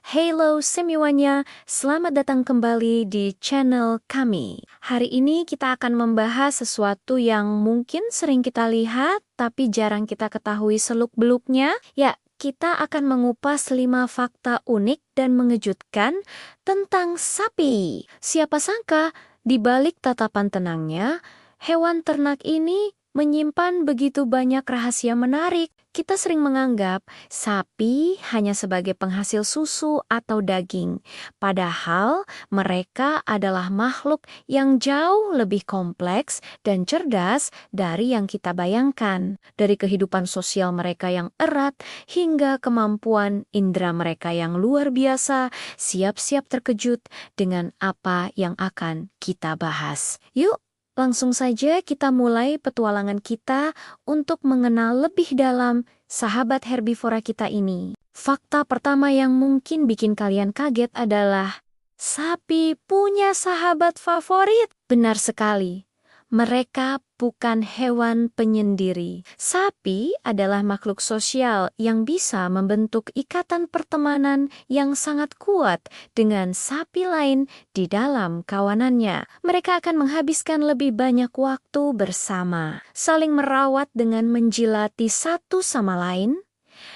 Halo semuanya, selamat datang kembali di channel kami. Hari ini kita akan membahas sesuatu yang mungkin sering kita lihat, tapi jarang kita ketahui seluk-beluknya. Ya, kita akan mengupas 5 fakta unik dan mengejutkan tentang sapi. Siapa sangka, di balik tatapan tenangnya, hewan ternak ini menyimpan begitu banyak rahasia menarik. Kita sering menganggap sapi hanya sebagai penghasil susu atau daging, padahal mereka adalah makhluk yang jauh lebih kompleks dan cerdas dari yang kita bayangkan. Dari kehidupan sosial mereka yang erat hingga kemampuan indera mereka yang luar biasa, siap-siap terkejut dengan apa yang akan kita bahas. Yuk, langsung saja kita mulai petualangan kita untuk mengenal lebih dalam sahabat herbivora kita ini. Fakta pertama yang mungkin bikin kalian kaget adalah sapi punya sahabat favorit. Benar sekali. Mereka bukan hewan penyendiri. Sapi adalah makhluk sosial yang bisa membentuk ikatan pertemanan yang sangat kuat dengan sapi lain di dalam kawanannya. Mereka akan menghabiskan lebih banyak waktu bersama, saling merawat dengan menjilati satu sama lain,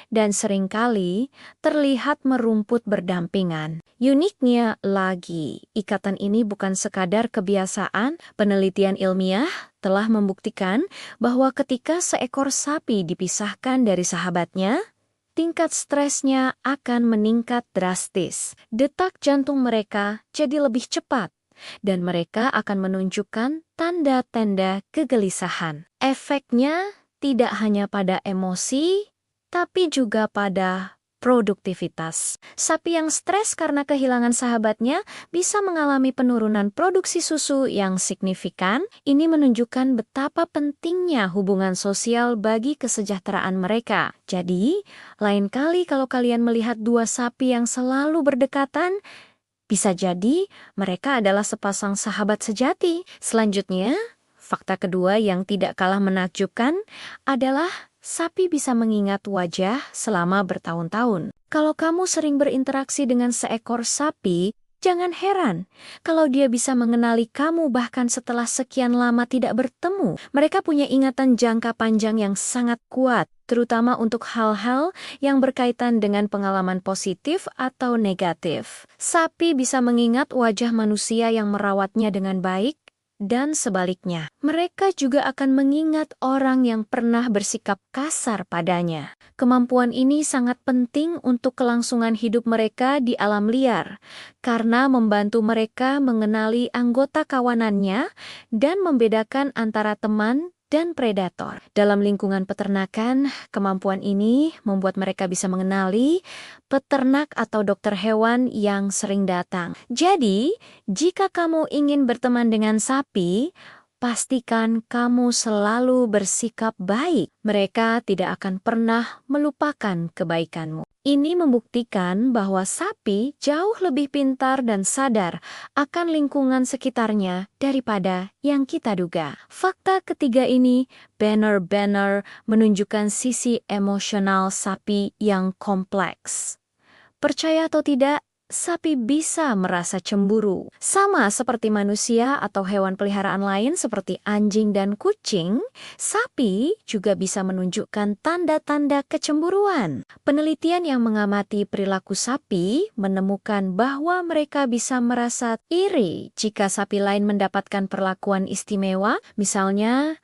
dan seringkali terlihat merumput berdampingan. Uniknya lagi, ikatan ini bukan sekadar kebiasaan. Penelitian ilmiah telah membuktikan bahwa ketika seekor sapi dipisahkan dari sahabatnya, tingkat stresnya akan meningkat drastis. Detak jantung mereka jadi lebih cepat, dan mereka akan menunjukkan tanda-tanda kegelisahan. Efeknya tidak hanya pada emosi, tapi juga pada produktivitas. Sapi yang stres karena kehilangan sahabatnya bisa mengalami penurunan produksi susu yang signifikan. Ini menunjukkan betapa pentingnya hubungan sosial bagi kesejahteraan mereka. Jadi, lain kali kalau kalian melihat dua sapi yang selalu berdekatan, bisa jadi mereka adalah sepasang sahabat sejati. Selanjutnya, fakta kedua yang tidak kalah menakjubkan adalah sapi bisa mengingat wajah selama bertahun-tahun. Kalau kamu sering berinteraksi dengan seekor sapi, jangan heran kalau dia bisa mengenali kamu bahkan setelah sekian lama tidak bertemu. Mereka punya ingatan jangka panjang yang sangat kuat, terutama untuk hal-hal yang berkaitan dengan pengalaman positif atau negatif. Sapi bisa mengingat wajah manusia yang merawatnya dengan baik, dan sebaliknya, mereka juga akan mengingat orang yang pernah bersikap kasar padanya. Kemampuan ini sangat penting untuk kelangsungan hidup mereka di alam liar, karena membantu mereka mengenali anggota kawanannya dan membedakan antara teman dan predator. Dalam lingkungan peternakan, kemampuan ini membuat mereka bisa mengenali peternak atau dokter hewan yang sering datang. Jadi, jika kamu ingin berteman dengan sapi, pastikan kamu selalu bersikap baik. Mereka tidak akan pernah melupakan kebaikanmu. Ini membuktikan bahwa sapi jauh lebih pintar dan sadar akan lingkungan sekitarnya daripada yang kita duga. Fakta ketiga ini benar-benar menunjukkan sisi emosional sapi yang kompleks. Percaya atau tidak, sapi bisa merasa cemburu. Sama seperti manusia atau hewan peliharaan lain seperti anjing dan kucing, sapi juga bisa menunjukkan tanda-tanda kecemburuan. Penelitian yang mengamati perilaku sapi menemukan bahwa mereka bisa merasa iri jika sapi lain mendapatkan perlakuan istimewa. Misalnya,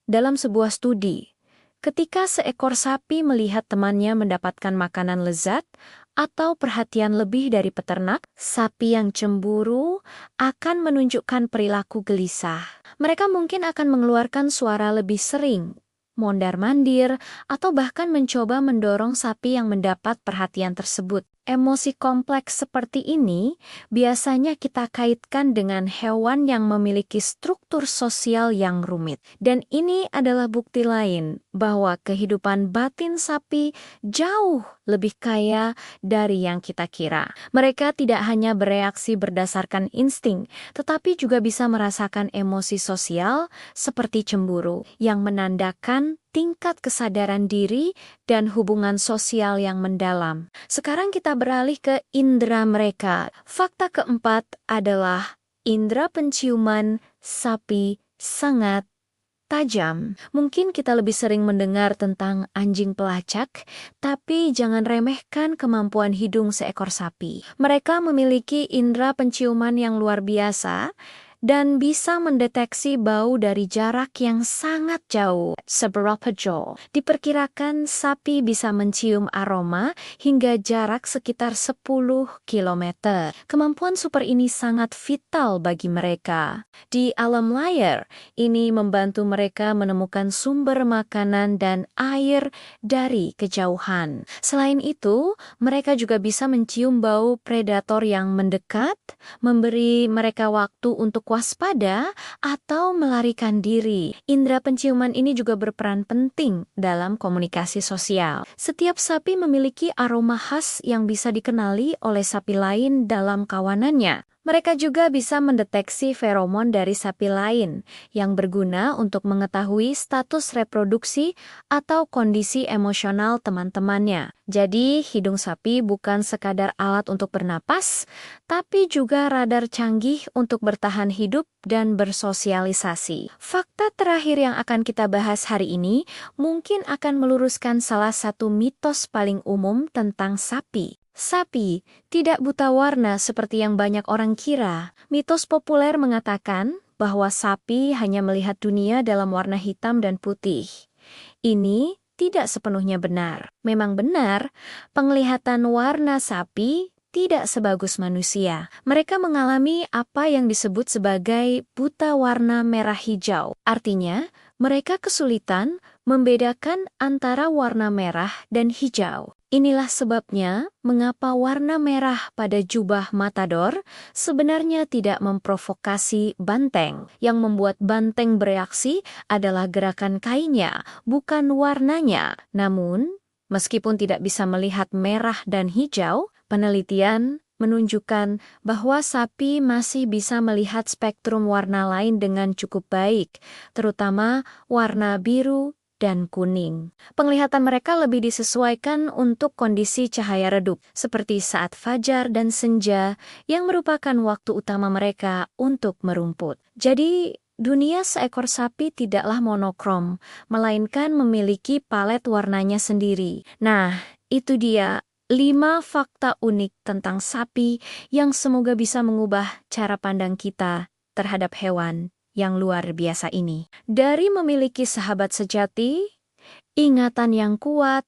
dalam sebuah studi, ketika seekor sapi melihat temannya mendapatkan makanan lezat atau perhatian lebih dari peternak, sapi yang cemburu akan menunjukkan perilaku gelisah. Mereka mungkin akan mengeluarkan suara lebih sering, mondar-mandir, atau bahkan mencoba mendorong sapi yang mendapat perhatian tersebut. Emosi kompleks seperti ini biasanya kita kaitkan dengan hewan yang memiliki struktur sosial yang rumit. Dan ini adalah bukti lain bahwa kehidupan batin sapi jauh lebih kaya dari yang kita kira. Mereka tidak hanya bereaksi berdasarkan insting, tetapi juga bisa merasakan emosi sosial seperti cemburu, yang menandakan tingkat kesadaran diri dan hubungan sosial yang mendalam. Sekarang kita beralih ke indera mereka. Fakta keempat adalah indera penciuman sapi sangat tajam. Mungkin kita lebih sering mendengar tentang anjing pelacak, tapi jangan remehkan kemampuan hidung seekor sapi. Mereka memiliki indera penciuman yang luar biasa dan bisa mendeteksi bau dari jarak yang sangat jauh. Seberapa jauh? Diperkirakan sapi bisa mencium aroma hingga jarak sekitar 10 kilometer. Kemampuan super ini sangat vital bagi mereka. Di alam liar, ini membantu mereka menemukan sumber makanan dan air dari kejauhan. Selain itu, mereka juga bisa mencium bau predator yang mendekat, memberi mereka waktu untuk waspada atau melarikan diri. Indera penciuman ini juga berperan penting dalam komunikasi sosial. Setiap sapi memiliki aroma khas yang bisa dikenali oleh sapi lain dalam kawanannya. Mereka juga bisa mendeteksi feromon dari sapi lain yang berguna untuk mengetahui status reproduksi atau kondisi emosional teman-temannya. Jadi, hidung sapi bukan sekadar alat untuk bernapas, tapi juga radar canggih untuk bertahan hidup dan bersosialisasi. Fakta terakhir yang akan kita bahas hari ini mungkin akan meluruskan salah satu mitos paling umum tentang sapi. Sapi tidak buta warna seperti yang banyak orang kira. Mitos populer mengatakan bahwa sapi hanya melihat dunia dalam warna hitam dan putih. Ini tidak sepenuhnya benar. Memang benar, penglihatan warna sapi tidak sebagus manusia. Mereka mengalami apa yang disebut sebagai buta warna merah hijau. Artinya, mereka kesulitan membedakan antara warna merah dan hijau. Inilah sebabnya mengapa warna merah pada jubah matador sebenarnya tidak memprovokasi banteng. Yang membuat banteng bereaksi adalah gerakan kainnya, bukan warnanya. Namun, meskipun tidak bisa melihat merah dan hijau, penelitian menunjukkan bahwa sapi masih bisa melihat spektrum warna lain dengan cukup baik, terutama warna biru dan kuning. Penglihatan mereka lebih disesuaikan untuk kondisi cahaya redup, seperti saat fajar dan senja yang merupakan waktu utama mereka untuk merumput. Jadi, dunia seekor sapi tidaklah monokrom, melainkan memiliki palet warnanya sendiri. Nah, itu dia 5 fakta unik tentang sapi yang semoga bisa mengubah cara pandang kita terhadap hewan yang luar biasa ini. Dari memiliki sahabat sejati, ingatan yang kuat,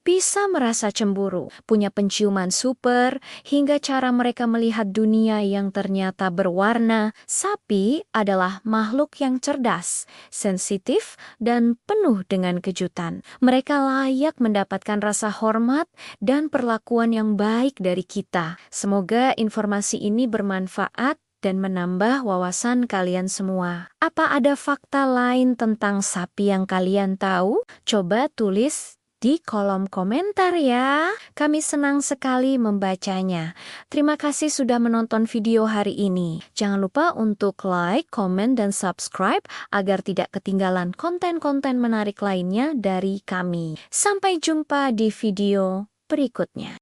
bisa merasa cemburu, punya penciuman super, hingga cara mereka melihat dunia yang ternyata berwarna, sapi adalah makhluk yang cerdas, sensitif, dan penuh dengan kejutan. Mereka layak mendapatkan rasa hormat dan perlakuan yang baik dari kita. Semoga informasi ini bermanfaat dan menambah wawasan kalian semua. Apa ada fakta lain tentang sapi yang kalian tahu? Coba tulis di kolom komentar ya. Kami senang sekali membacanya. Terima kasih sudah menonton video hari ini. Jangan lupa untuk like, komen, dan subscribe agar tidak ketinggalan konten-konten menarik lainnya dari kami. Sampai jumpa di video berikutnya.